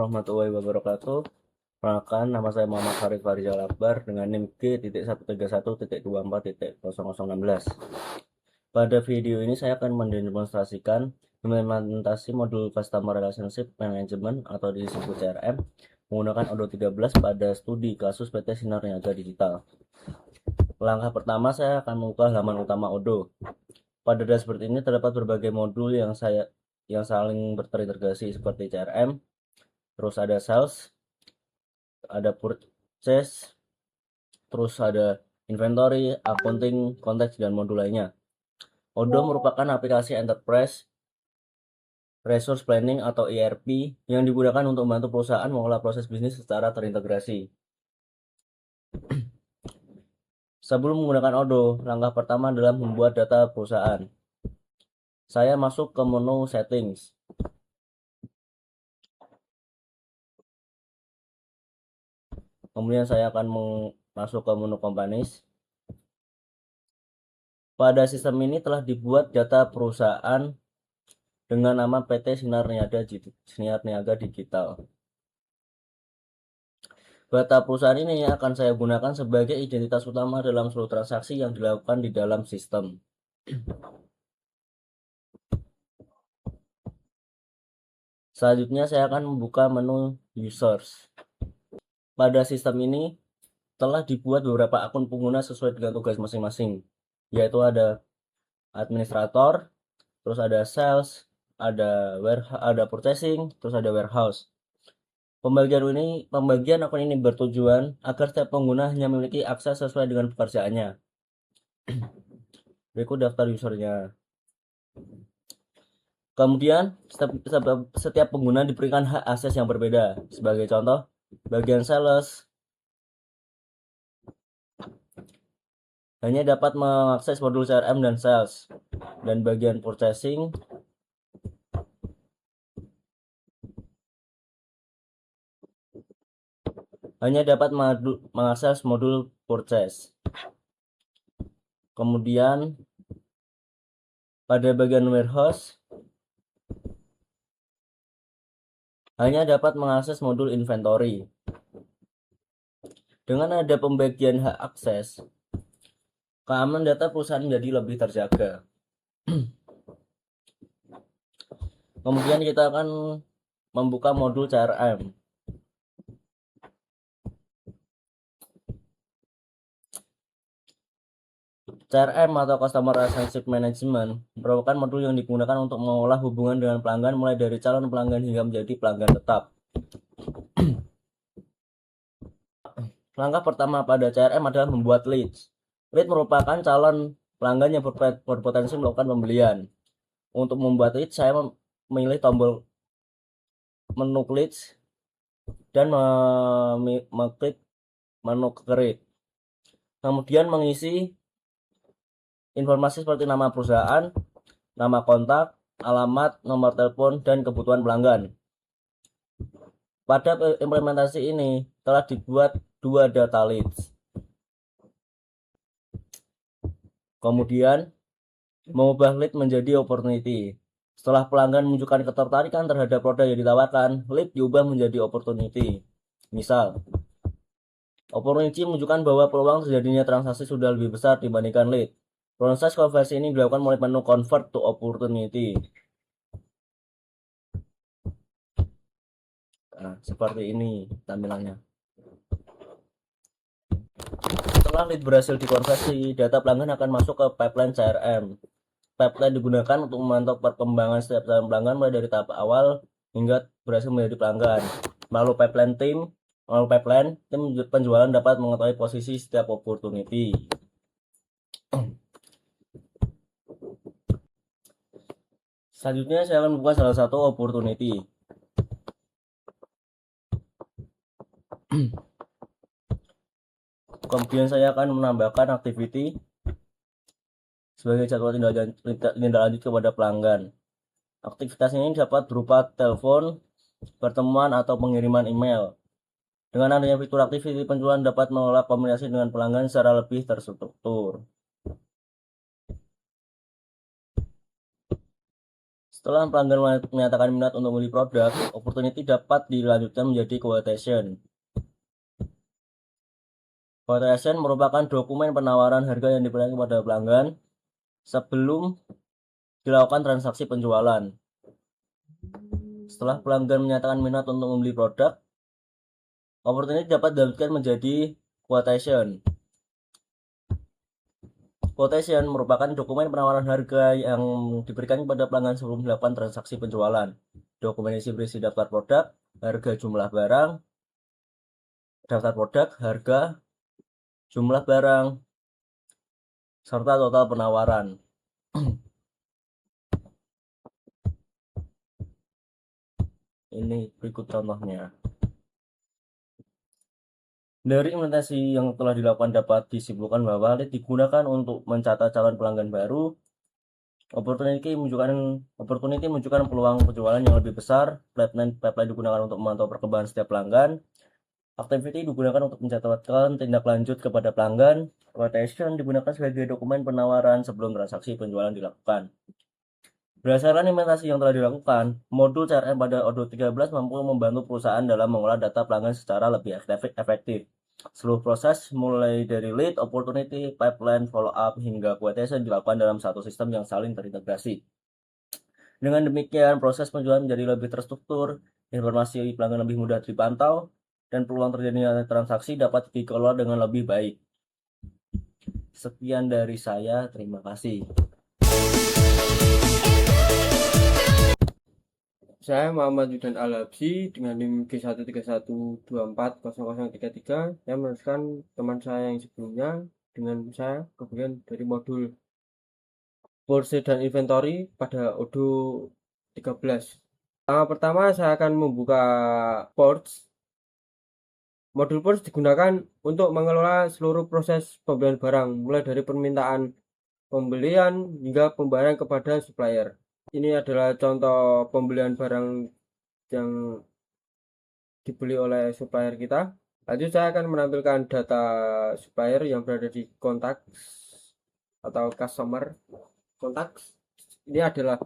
warahmatullahi wabarakatuh. Perkenalkan, nama saya Muhammad Farid Farizal Akbar dengan NIM G.131.24.0016. Pada video ini saya akan mendemonstrasikan implementasi modul Customer Relationship Management atau disebut CRM menggunakan Odoo 13 pada studi kasus PT Sinar Niaga Digital. Langkah pertama, saya akan membuka halaman utama Odoo. Pada dashboard ini terdapat berbagai modul yang saling terintegrasi seperti CRM, terus ada sales, ada purchase, terus ada inventory, accounting, konteks, dan modul lainnya. Odoo merupakan aplikasi enterprise resource planning atau ERP yang digunakan untuk membantu perusahaan mengolah proses bisnis secara terintegrasi. Sebelum menggunakan Odoo, langkah pertama adalah membuat data perusahaan. Saya masuk ke menu settings. Kemudian saya akan masuk ke menu companies. Pada sistem ini telah dibuat data perusahaan dengan nama PT Sinar Niaga Digital. Data perusahaan ini akan saya gunakan sebagai identitas utama dalam seluruh transaksi yang dilakukan di dalam sistem. Selanjutnya saya akan membuka menu users. Pada sistem ini telah dibuat beberapa akun pengguna sesuai dengan tugas masing-masing, yaitu ada administrator, terus ada sales, ada purchasing, terus ada warehouse. Pembagian akun ini bertujuan agar setiap pengguna hanya memiliki akses sesuai dengan pekerjaannya. Berikut daftar usernya. Kemudian setiap pengguna diberikan hak akses yang berbeda. Sebagai contoh, bagian sales hanya dapat mengakses modul CRM dan sales, dan bagian purchasing hanya dapat mengakses modul purchase. Kemudian pada bagian warehouse hanya dapat mengakses modul inventory. Dengan ada pembagian hak akses, keamanan data perusahaan menjadi lebih terjaga. Kemudian kita akan membuka modul CRM. CRM atau Customer Relationship Management merupakan modul yang digunakan untuk mengolah hubungan dengan pelanggan mulai dari calon pelanggan hingga menjadi pelanggan tetap. Langkah pertama pada CRM adalah membuat leads. Lead merupakan calon pelanggan yang berpotensi melakukan pembelian. Untuk membuat lead, saya memilih tombol menu leads dan mengklik menu create. Kemudian mengisi informasi seperti nama perusahaan, nama kontak, alamat, nomor telepon, dan kebutuhan pelanggan. Pada implementasi ini telah dibuat 2 data leads. Kemudian mengubah lead menjadi opportunity. Setelah pelanggan menunjukkan ketertarikan terhadap produk yang ditawarkan, lead diubah menjadi opportunity. Misal, opportunity menunjukkan bahwa peluang terjadinya transaksi sudah lebih besar dibandingkan lead. Proses konversi ini dilakukan melalui menu convert to opportunity. Nah, seperti ini tampilannya. Setelah lead berhasil dikonversi, data pelanggan akan masuk ke pipeline CRM. Pipeline digunakan untuk memantau perkembangan setiap calon pelanggan mulai dari tahap awal hingga berhasil menjadi pelanggan. Melalui pipeline, tim penjualan dapat mengetahui posisi setiap opportunity. Selanjutnya saya akan membuka salah satu opportunity. Kemudian saya akan menambahkan activity sebagai jadwal tindak lanjut kepada pelanggan. Aktivitas ini dapat berupa telepon, pertemuan, atau pengiriman email. Dengan adanya fitur activity, penjualan dapat mengelola komunikasi dengan pelanggan secara lebih terstruktur. Setelah pelanggan menyatakan minat untuk membeli produk, opportunity dapat dilanjutkan menjadi quotation. Quotation merupakan dokumen penawaran harga yang diberikan kepada pelanggan sebelum dilakukan transaksi penjualan. Setelah pelanggan menyatakan minat untuk membeli produk, opportunity dapat dilanjutkan menjadi quotation. Quotation merupakan dokumen penawaran harga yang diberikan kepada pelanggan sebelum dilakukan transaksi penjualan. Dokumen isi berisi daftar produk, harga jumlah barang, daftar produk, harga, jumlah barang, serta total penawaran. Ini berikut contohnya. Dari implementasi yang telah dilakukan dapat disimpulkan bahwa lead digunakan untuk mencatat calon pelanggan baru. Opportunity menunjukkan peluang penjualan yang lebih besar. Pipeline digunakan untuk memantau perkembangan setiap pelanggan. Activity digunakan untuk mencatatkan tindak lanjut kepada pelanggan. Quotation digunakan sebagai dokumen penawaran sebelum transaksi penjualan dilakukan. Berdasarkan implementasi yang telah dilakukan, modul CRM pada Odoo 13 mampu membantu perusahaan dalam mengolah data pelanggan secara lebih efektif. Seluruh proses mulai dari lead, opportunity, pipeline, follow up, hingga quotation dilakukan dalam satu sistem yang saling terintegrasi. Dengan demikian, proses penjualan menjadi lebih terstruktur, informasi pelanggan lebih mudah dipantau, dan peluang terjadinya transaksi dapat dikelola dengan lebih baik. Sekian dari saya, terima kasih. Saya Muhammad Yudan Al-Habsyi dengan NIM G131240033. Saya meneruskan teman saya yang sebelumnya dengan saya kemudian dari modul Porse dan Inventory pada Odoo 13. Pertama saya akan membuka Porse. Modul Porse digunakan untuk mengelola seluruh proses pembelian barang, mulai dari permintaan pembelian hingga pembayaran kepada supplier. Ini adalah contoh pembelian barang yang dibeli oleh supplier kita. Lanjut saya akan menampilkan data supplier yang berada di kontak atau customer kontak. Ini adalah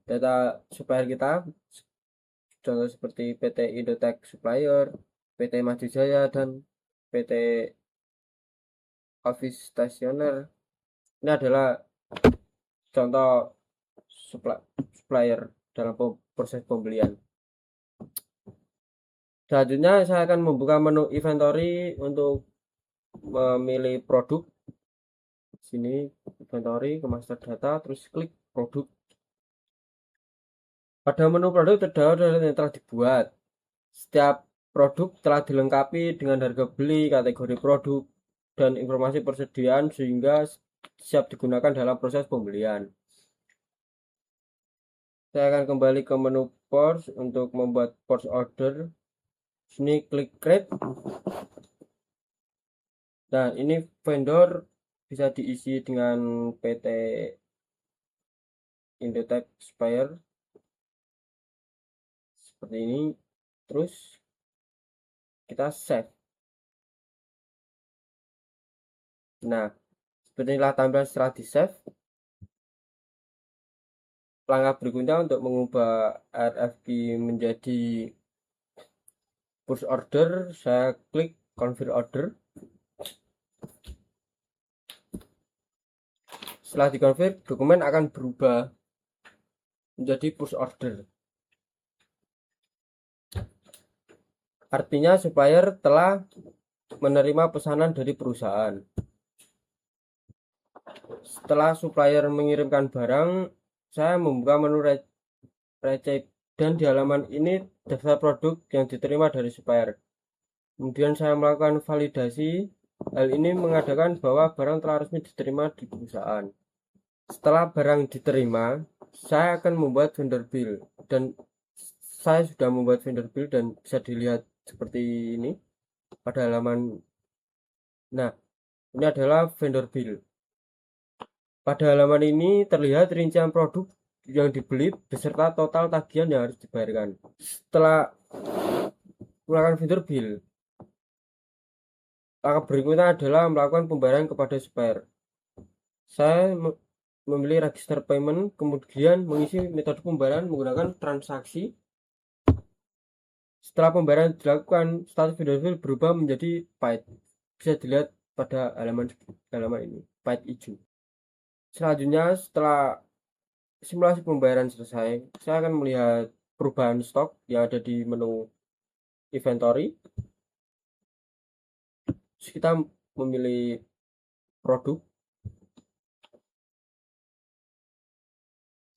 data supplier kita, contoh seperti PT Indotech Supplier, PT Maju Jaya, dan PT Office Stationer. Ini adalah contoh supplier dalam proses pembelian. Selanjutnya saya akan membuka menu inventory untuk memilih produk. Sini inventory ke master data, terus klik produk. Pada menu produk terdapat data yang telah dibuat. Setiap produk telah dilengkapi dengan harga beli, kategori produk, dan informasi persediaan sehingga siap digunakan dalam proses pembelian. Saya akan kembali ke menu Porse untuk membuat Porse order. Sini klik create. Nah, ini vendor bisa diisi dengan PT Indotech Supplier seperti ini. Terus kita save. Nah, seperti inilah tampilan setelah di save. Langkah berikutnya untuk mengubah RFQ menjadi push order, saya klik convert order. Setelah dikonvert, dokumen akan berubah menjadi push order. Artinya supplier telah menerima pesanan dari perusahaan. Setelah supplier mengirimkan barang, saya membuka menu receipt dan di halaman ini daftar produk yang diterima dari supplier. Kemudian saya melakukan validasi. Hal ini mengadakan bahwa barang telah resmi diterima di perusahaan. Setelah barang diterima, saya akan membuat vendor bill, dan saya sudah membuat vendor bill dan bisa dilihat seperti ini pada halaman. Nah, ini adalah vendor bill. Pada halaman ini terlihat rincian produk yang dibeli beserta total tagihan yang harus dibayarkan. Setelah melakukan vendor bill, langkah berikutnya adalah melakukan pembayaran kepada supplier. Saya memilih register payment, kemudian mengisi metode pembayaran menggunakan transaksi. Setelah pembayaran dilakukan, status video file berubah menjadi paid. Bisa dilihat pada halaman ini, paid hijau. Selanjutnya, setelah simulasi pembayaran selesai, saya akan melihat perubahan stok yang ada di menu inventory. Terus kita memilih produk.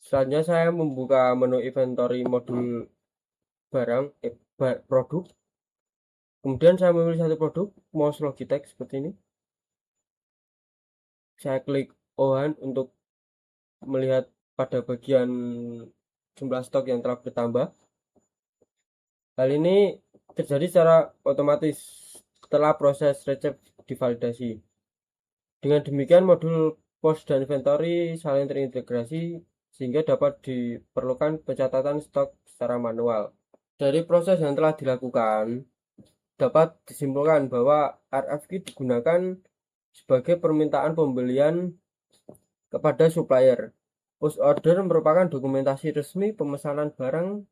Selanjutnya saya membuka menu inventory modul barang produk. Kemudian saya memilih satu produk, mouse Logitech seperti ini. Saya klik O1 untuk melihat pada bagian jumlah stok yang telah bertambah. Hal ini terjadi secara otomatis setelah proses recep divalidasi. Dengan demikian modul pos dan inventory saling terintegrasi sehingga dapat diperlukan pencatatan stok secara manual. Dari proses yang telah dilakukan, dapat disimpulkan bahwa RFQ digunakan sebagai permintaan pembelian kepada supplier. Post order merupakan dokumentasi resmi pemesanan barang.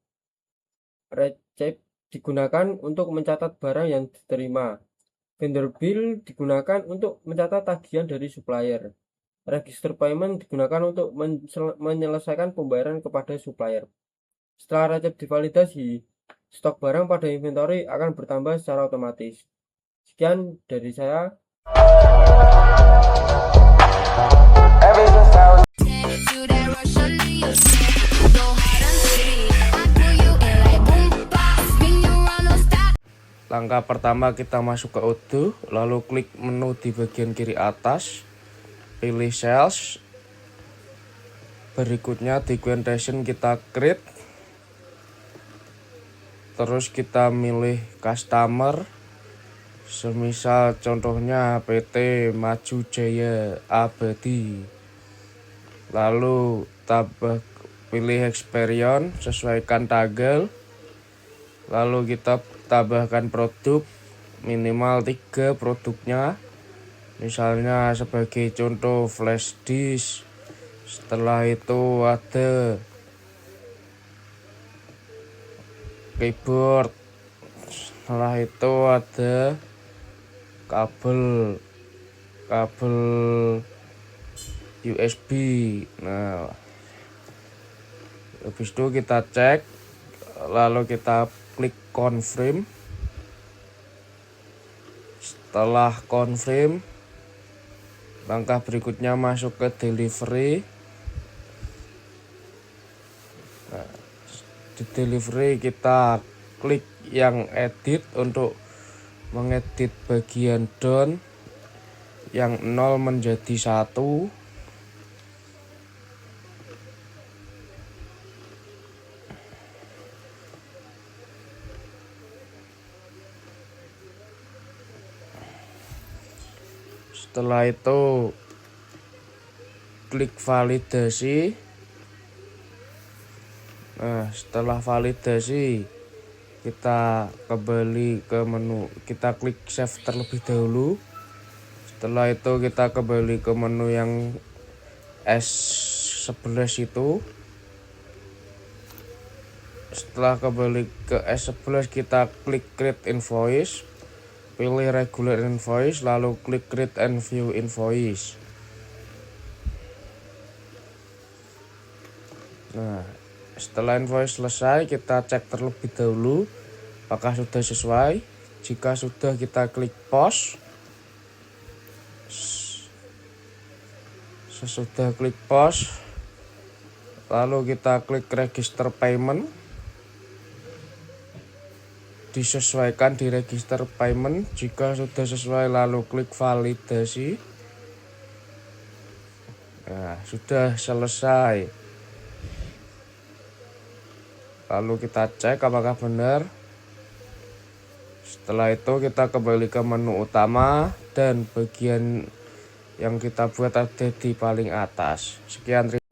Receipt digunakan untuk mencatat barang yang diterima. Vendor bill digunakan untuk mencatat tagihan dari supplier. Register payment digunakan untuk menyelesaikan pembayaran kepada supplier. Setelah receipt divalidasi, stok barang pada inventory akan bertambah secara otomatis. Sekian dari saya. Langkah pertama kita masuk ke Odoo, lalu klik menu di bagian kiri atas, pilih sales. Berikutnya di quotation kita create. Terus kita milih customer. Semisal contohnya PT Maju Jaya Abadi. Lalu pilih experience, sesuaikan tanggal. Lalu kita tambahkan produk, minimal 3 produknya. Misalnya sebagai contoh flash disk. Setelah itu ada keyboard. Setelah itu ada kabel USB. Nah, habis itu kita cek, lalu kita klik confirm. Setelah confirm, langkah berikutnya masuk ke delivery. Nah, di delivery kita klik yang edit untuk mengedit bagian down yang 0 menjadi 1. Setelah itu klik validasi. Nah, setelah validasi kita kembali ke menu, kita klik save terlebih dahulu. Setelah itu kita kembali ke menu yang S11 itu. Setelah kembali ke S11 kita klik create invoice. Pilih regular invoice, lalu klik create and view invoice. Nah, setelah invoice selesai, kita cek terlebih dahulu apakah sudah sesuai. Jika sudah, kita klik pause. Sesudah klik pause, lalu kita klik register payment. Disesuaikan di register payment. Jika sudah sesuai, lalu klik validasi. Nah, sudah selesai. Lalu kita cek apakah benar. Setelah itu kita kembali ke menu utama dan bagian yang kita buat ada di paling atas. Sekian.